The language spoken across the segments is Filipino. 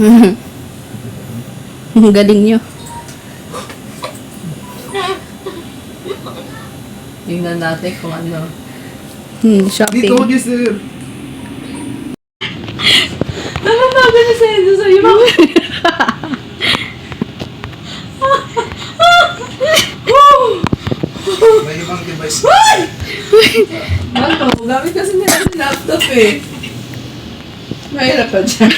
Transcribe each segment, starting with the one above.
Ang galing nyo. Tingnan natin kung ano. Shopping. Dito, sir. Namabago na sa ito sa'yo. May ibang device. Ano? Gamit kasi nila yung laptop eh. Mahirap pa dyan.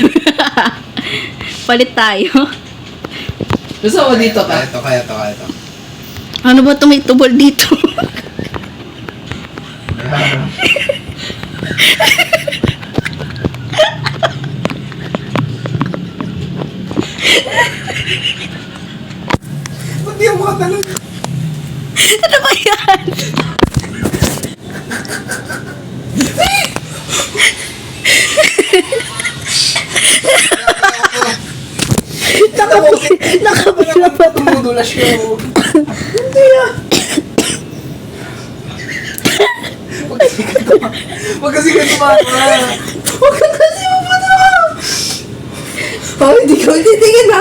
Palit tayo. Gusto mo dito ka? Kaya ito. Ano ba itong may tubol dito? Ba't di ako makatalon? Ano ba yan? Nakapila pa tayo. Tumudulas siya. Hindi ah. Huwag kasi ka tumawa. Huwag ka kasi mapatawa. Oh, hindi ko titingin na.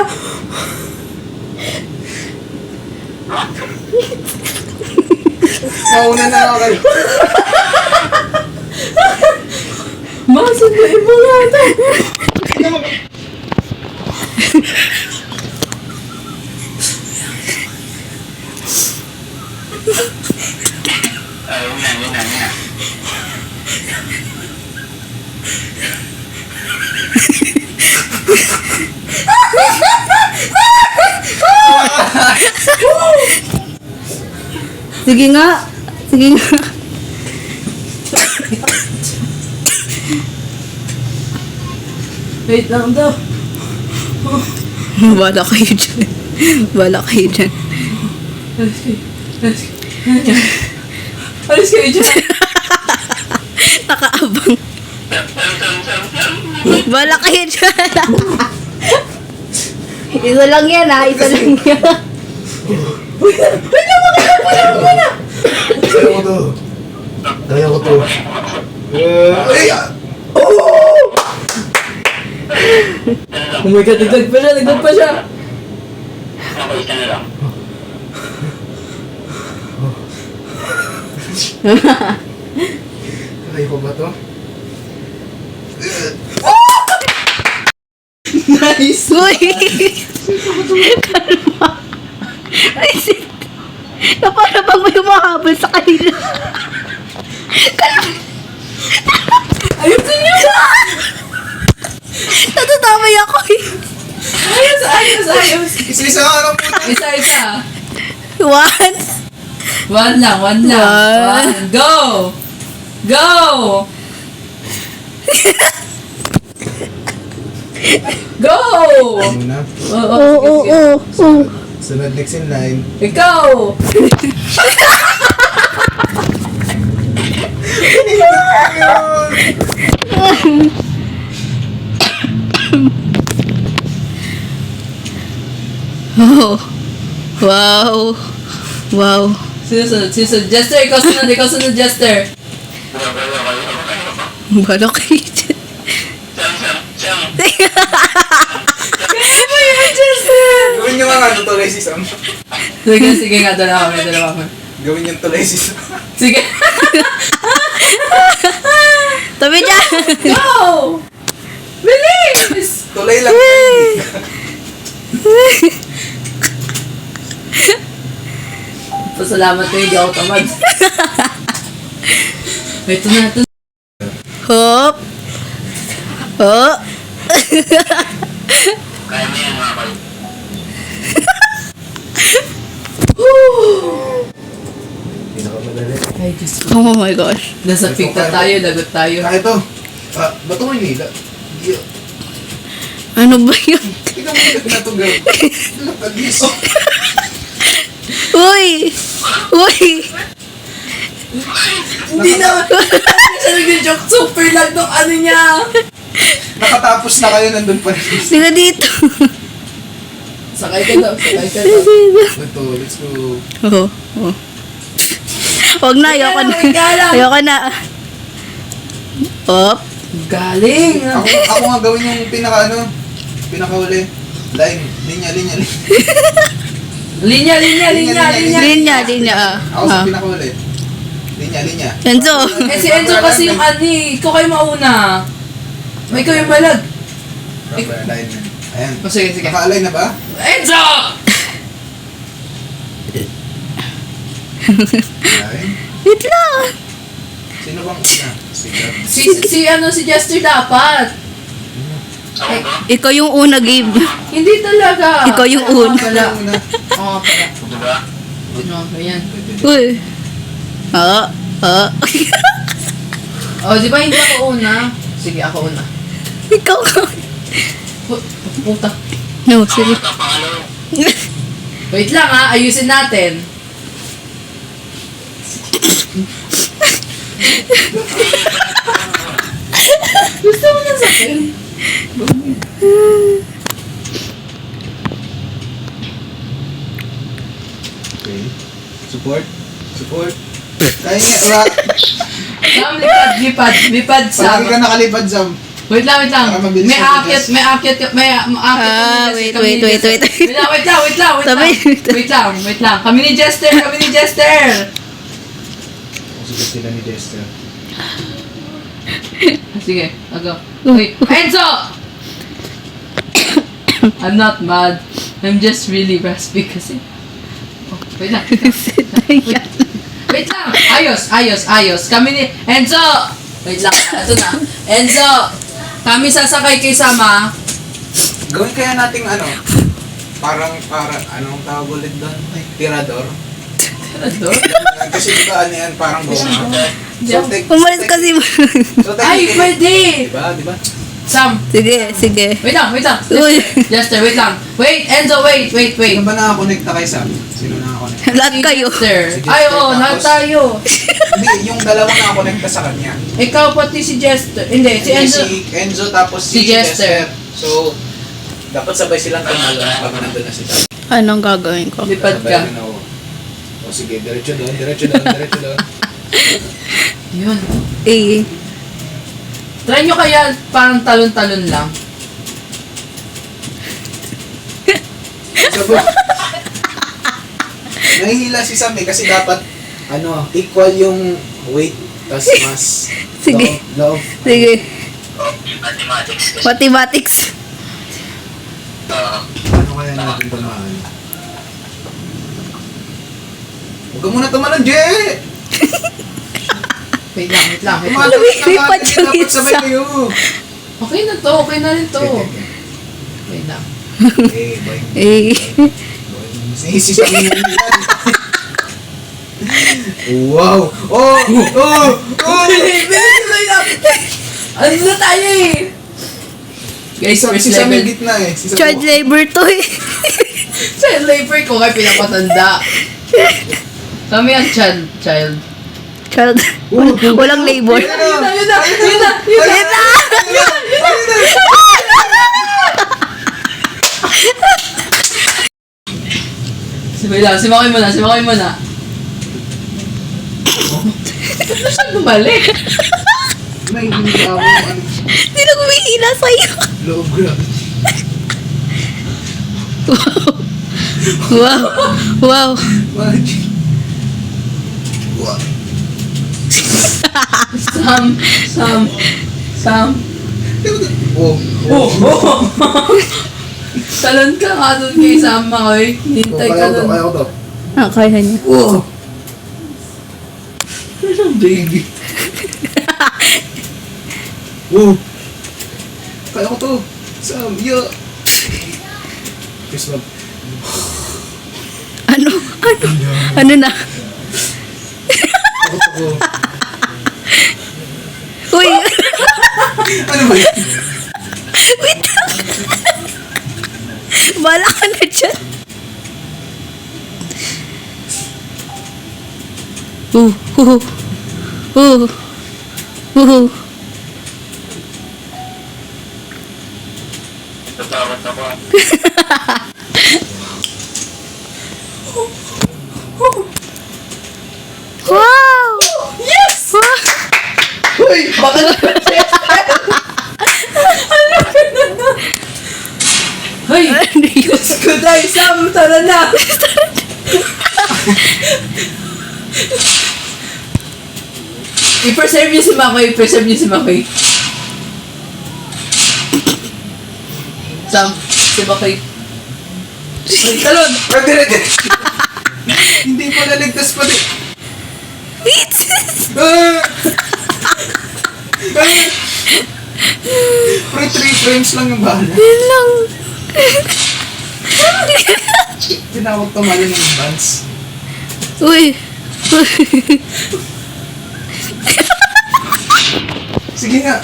Mauna na ako kayo. Masunduin mo nga ito. Sige nga. Sige nga. Wait lang daw. Wala kayo dyan. Wala kayo dyan. Alis kayo dyan. Nakaabang. Wala kayo dyan. Isa lang yan ha. Isa lang yan. Kaya ko to. Ay! Oh my God, nagdag pa siya. Kaya ko ba to? Nice! Uy! Kalma. Ay, sit. Na para bang may umahabol sa kanila. Kalma. Ayusin niyo! Natatamay ako eh. Ayos! Isa-isa ka lang po. Isa. One. One lang. One. Go! Go! Muna. Oo. Sunod next in line. Ikaw! Oh. Wow. Wow. Sino? Jester, ikaw sunod, Jester. Bala kayo dyan. Gawin nyo nga tulay si Sam. Sige nga, dalawa kami. Gawin yung tulay si Sam. Sige. Tabi dyan. Go! Bilis! Tulay lang. Pasalamat ko hindi ako tamad. Ito na. Hop. Oh. Kaya mo yan mga kayo. Pinakamadali. Ay, Diyos ko. Oh my gosh. Nasa pink na tayo, lagot tayo. Ito. Ba't mo hinila? Ano ba yun? Ikaw mo yung natunggal. Nakagis. Uy! Hindi naman. Hindi siya nag-joke. Super lang tong ano niya. Nakatapos na kayo, nandun pa rin. Sino dito? Sakay ka daw. Ito, let's go. Oo. Huwag na, ayoko na. Ayoko na. Hop. Galing. Ako nga gawin yung pinaka ano. pinakahuli. Line. Linya. Linya. Linya. Ako sa pinakahuli. Linya. Enzo. Eh si Enzo kasi yung ani. Ikaw kayo mauna. May ikaw yung balag. Rubber line. Ayan. Oh, sige. Naka-align na ba? Enzo! Line. Wait lang. Sino bang isa? Sigat. Si Jester dapat. Ikaw yung una, Gabe. Hindi talaga. Ikaw yung Oo una. nga pala. Una. Oo nga pala. Ano, ayan. Uy. Oh, di ba hindi ako una? Sige, ako una. Ikaw ka. Puta. No, sige. Wait lang ha, ayusin natin. Gusto mo na sakin? Okay. Support. Kaya nga, Sam, lipad, Sam. palagi ka nakalipad, Sam. Wait lang. Para mabilis May na akit bigas. kami Wait. Wait lang. Kami ni Jester. Sige sila ni Jester. Sige, go. Wait, Enzo! I'm not mad. I'm just really raspy kasi. Oh, wait lang. Wait lang. Ayos. Kami ni Enzo! Wait lang. Ito na. Enzo! Kami sasakay kay Sama. Gawin kaya nating parang anong tawag ulit doon? Tirador. Ano? Kasi diba ano yan, parang goma. Umalis kasi mo. Ay, pwede! Diba? Sam, Sige. wait lang. Uy. Jester, wait lang. Wait, Enzo, wait. Sino ba nakakonekta kay Sam? Sino nakakonekta? Lahat kayo. Jester. Si Ay, Jester, oo, lahat tapos- tayo. Hindi, yung dalawang nakakonekta sa kanya. Ikaw pati si Jester. Hindi, si Hindi, Enzo. si Enzo tapos Si si Jester. So, dapat sabay silang tumalo pag nandun na si Sam. Anong gagawin ko? Lipad Sabay ka. din ako. O sige, diretso doon. Yun. Eh. Try nyo kaya parang talon-talon lang. Sabay. Nahihila si Sam kasi dapat equal yung weight tas mas Sige. loob. Sige. Mathematics. Ano kaya natin tumaan? Huwag ka muna tumalon, Jay! Wait lang. Lumilipad yung Dapat sabay isa. kayo. Okay na to, okay na rin to. Okay. Wait lang. Boy. Eh. Sisi sa mga Wow! Oh! Ano na tayo eh? Guys, first Si Sam yung level. gitna eh. Si Sam- Child labor to eh. Child labor ko kaya pinapatanda. Kami ang child. Child. Walang labor. Yun na. Simakay mo na. Saan bumalik? May hindi ako Hindi na kumihila sa'yo. loob grabe. Wow. Magic. Wow. Sam. Oh. Talon ka nga doon kay Sam, Makoy. Hintay ka doon. Kaya ko to. Kaya niya. Wow. Baby. Wow. Kaya ko to. Sam, yo. Kiss love. Ano na? Ako. Uy. Ano ba yun? Wait lang. Bala ka na dyan. Wow! Yes! Wow! Uy! Baka na Good day, Sam! Tara na! I-preserve niyo si Makoy. I-preserve niyo si Makoy. Sam, si Makoy. Ay, talon! Pwede rin. Hindi pa naligtas pa din. Wait! Ah! Ah! Pre, 3 frames lang yung bala. Yun lang. Tinawag tumalo ng advance. Uy. Sige nga.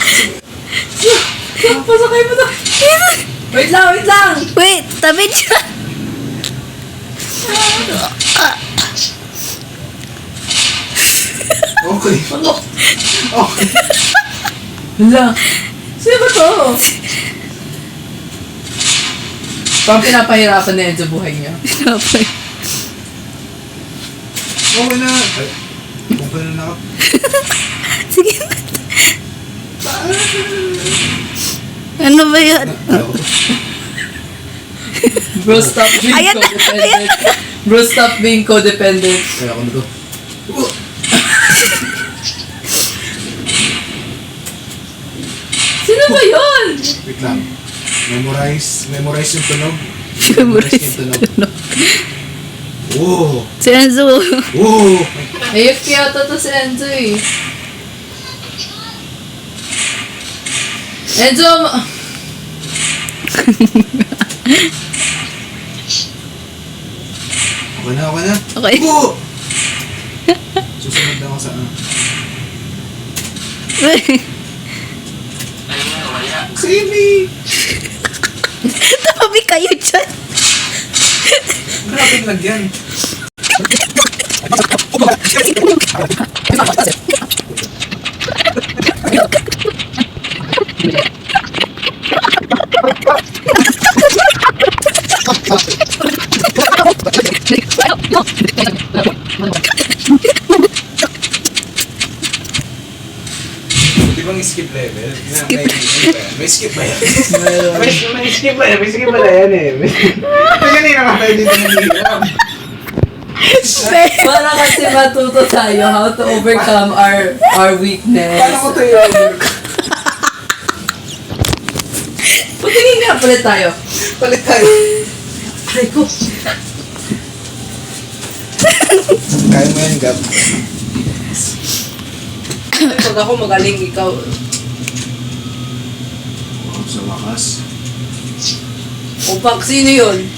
Pasakay mo to! Wait lang, wait lang! Wait, tabi siya. Okay. Okay. Hala! Sino ba to? Pang pinapahirapan na yan sa buhay niya. Tinapay. Okay na. Ay, okay na ako. Sige. Ano ba yan? Bro, stop being Ayan na, codependent. Bro, stop being codependent. Kaya ako na to. Sino ba yun? Wait lang. Memorize yung tunog. Memorize yung tunog. Oh! Si Enzo. Oh! AFK yata to si Enzo eh. Enzo! Okay na, okay na. Okay. Oh! Susunod na ako sa ano. Simi! Tabi kayo dyan. Grabe lagyan. Di bang skip level? May skip ba yan? May skip ba yan? May skip ba yan eh? May kanina ka tayo dito nag-iiram. Para kasi matuto tayo how to overcome our weakness. Paano ko tayo overcome? Patingin nga palit tayo. Palit tayo. Aray ko. Kaya mo yan, Gab. Pag ako magaling, ikaw. Wow, sa wakas. O pag sino yun?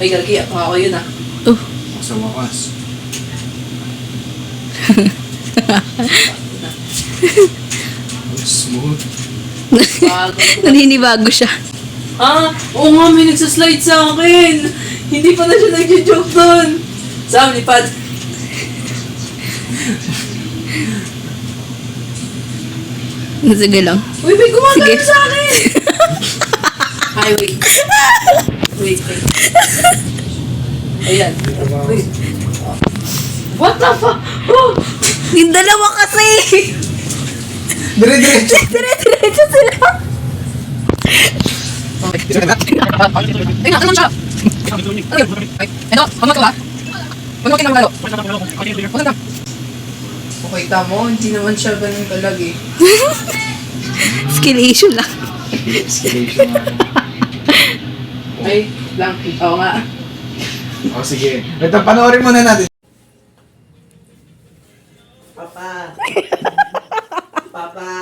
Ay, gagi. Ako yun ah. Oh. Wow, sa wakas. Oh, smooth. Bago. Naninibago siya. Ah, oo nga, may nagsaslide sa akin. Hindi pa na siya nag-joke doon. Sam, lipad. Sige lang. Uy, may gumagano Sige. sa akin. Ay, wait. Wait. Ayan. Wait. What the fuck? Oh! Yung dalawa kasi. Dire-diretso. Dire-diretso sila. Ay, nga, ano siya? Ano yun? Ay, ano? Pagod ka ba? Pagod ka na magalo. Pagod ka. Okay, tamo. Hindi naman siya ganun kalagi. Skill issue lang. Escalation nga. Ay, lang. Oo nga. O sige. Ito, panoorin muna natin. Papa. Papa.